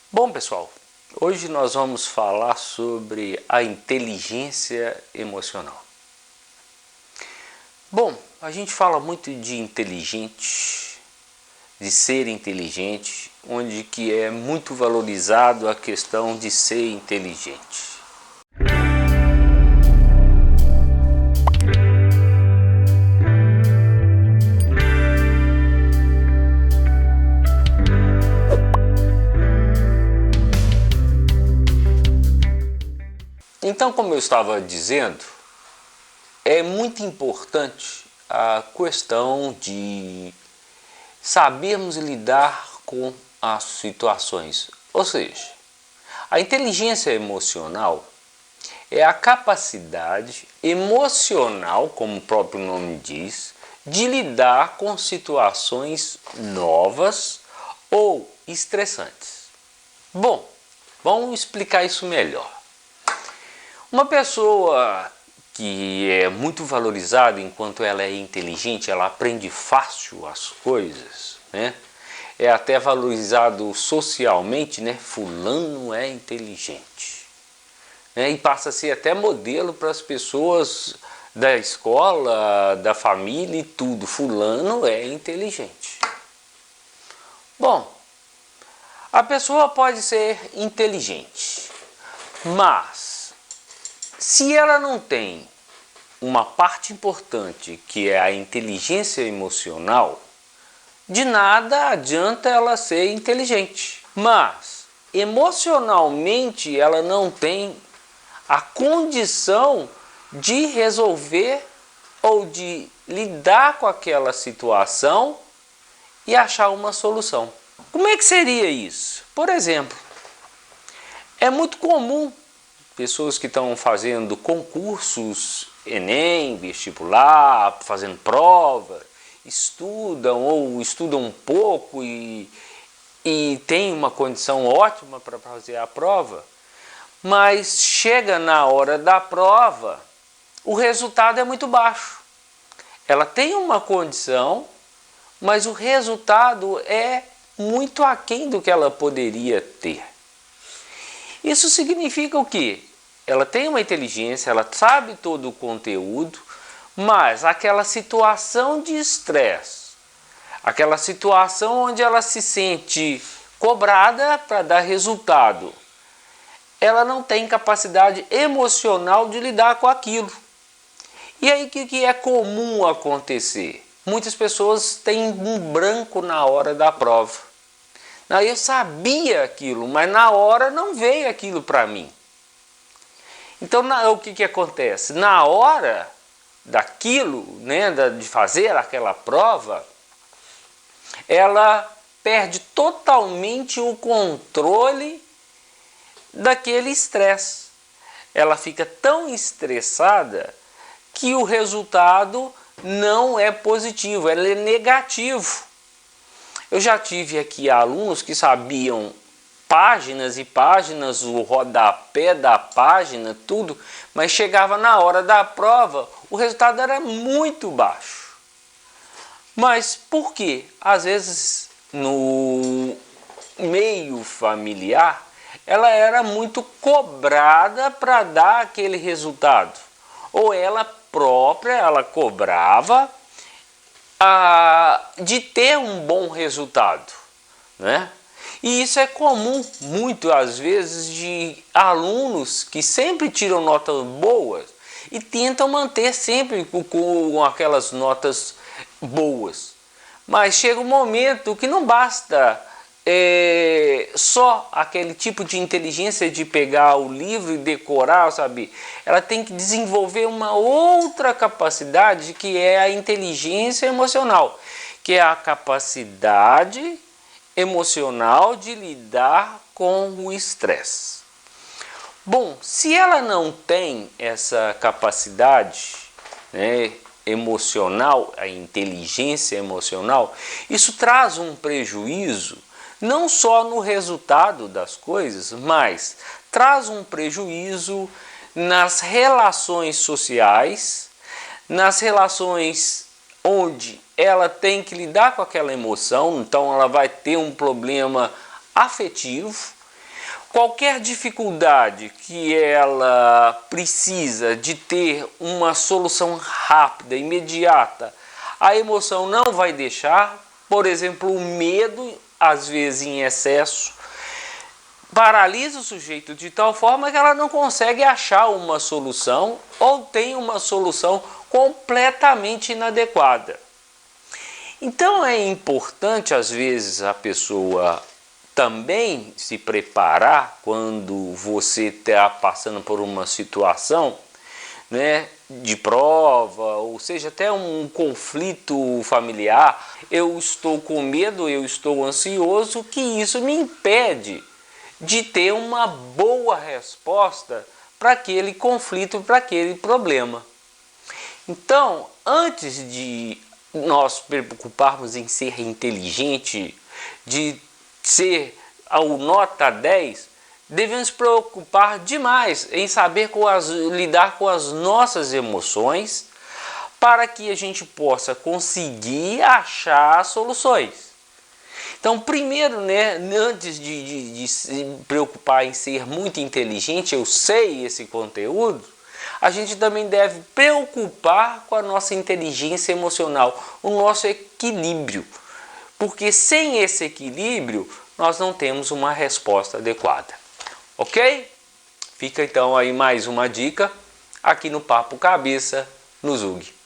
Bom, pessoal, hoje nós vamos falar sobre a inteligência emocional. Bom, a gente fala muito de inteligente, de ser inteligente, onde que é muito valorizado a questão de ser inteligente. Então, como eu estava dizendo, é muito importante a questão de sabermos lidar com as situações. Ou seja, a inteligência emocional é a capacidade emocional, como o próprio nome diz, de lidar com situações novas ou estressantes. Bom, vamos explicar isso melhor. Uma pessoa que é muito valorizada enquanto ela é inteligente, ela aprende fácil as coisas, né? É até valorizado socialmente, né? Fulano é inteligente, né? E passa a ser até modelo para as pessoas da escola, da família e tudo. Fulano é inteligente. Bom, a pessoa pode ser inteligente, mas se ela não tem uma parte importante que é a inteligência emocional, de nada adianta ela ser inteligente. Mas emocionalmente ela não tem a condição de resolver ou de lidar com aquela situação e achar uma solução. Como é que seria isso? Por exemplo, é muito comum pessoas que estão fazendo concursos, Enem, vestibular, fazendo prova, estudam ou estudam um pouco e têm uma condição ótima para fazer a prova, mas chega na hora da prova, o resultado é muito baixo. Ela tem uma condição, mas o resultado é muito aquém do que ela poderia ter. Isso significa o quê? Ela tem uma inteligência, ela sabe todo o conteúdo, mas aquela situação de estresse, aquela situação onde ela se sente cobrada para dar resultado, ela não tem capacidade emocional de lidar com aquilo. E aí o que é comum acontecer? Muitas pessoas têm um branco na hora da prova. Eu sabia aquilo, mas na hora não veio aquilo para mim. Então o que acontece? Na hora daquilo, né, de fazer aquela prova, ela perde totalmente o controle daquele estresse. Ela fica tão estressada que o resultado não é positivo, ele é negativo. Eu já tive aqui alunos que sabiam páginas e páginas, o rodapé da página, tudo, mas chegava na hora da prova, o resultado era muito baixo. Mas por quê? Às vezes no meio familiar, ela era muito cobrada para dar aquele resultado. Ou ela própria, ela cobrava de ter um bom resultado, né? E isso é comum, muito às vezes, de alunos que sempre tiram notas boas e tentam manter sempre com aquelas notas boas. Mas chega um momento que não basta só aquele tipo de inteligência de pegar o livro e decorar, sabe? Ela tem que desenvolver uma outra capacidade que é a inteligência emocional, que é a capacidade emocional de lidar com o estresse. Bom, se ela não tem essa capacidade, né, emocional, a inteligência emocional, isso traz um prejuízo não só no resultado das coisas, mas traz um prejuízo nas relações sociais, nas relações onde ela tem que lidar com aquela emoção, então ela vai ter um problema afetivo, Qualquer dificuldade que ela precisa de ter uma solução rápida, imediata, a emoção não vai deixar. Por exemplo, o medo, às vezes em excesso, paralisa o sujeito de tal forma que ela não consegue achar uma solução ou tem uma solução completamente inadequada. Então é importante, às vezes, a pessoa também se preparar quando você está passando por uma situação, né, de prova, ou seja, até um conflito familiar. Eu estou com medo, eu estou ansioso, que isso me impede de ter uma boa resposta para aquele conflito, para aquele problema. Então, antes de nós preocuparmos em ser inteligente, de ser ao nota 10, devemos preocupar demais em saber lidar com as nossas emoções para que a gente possa conseguir achar soluções. Então, primeiro, né, antes de se preocupar em ser muito inteligente, eu sei esse conteúdo, a gente também deve preocupar com a nossa inteligência emocional, o nosso equilíbrio. Porque sem esse equilíbrio, nós não temos uma resposta adequada. Ok? Fica então aí mais uma dica aqui no Papo Cabeça no Zug.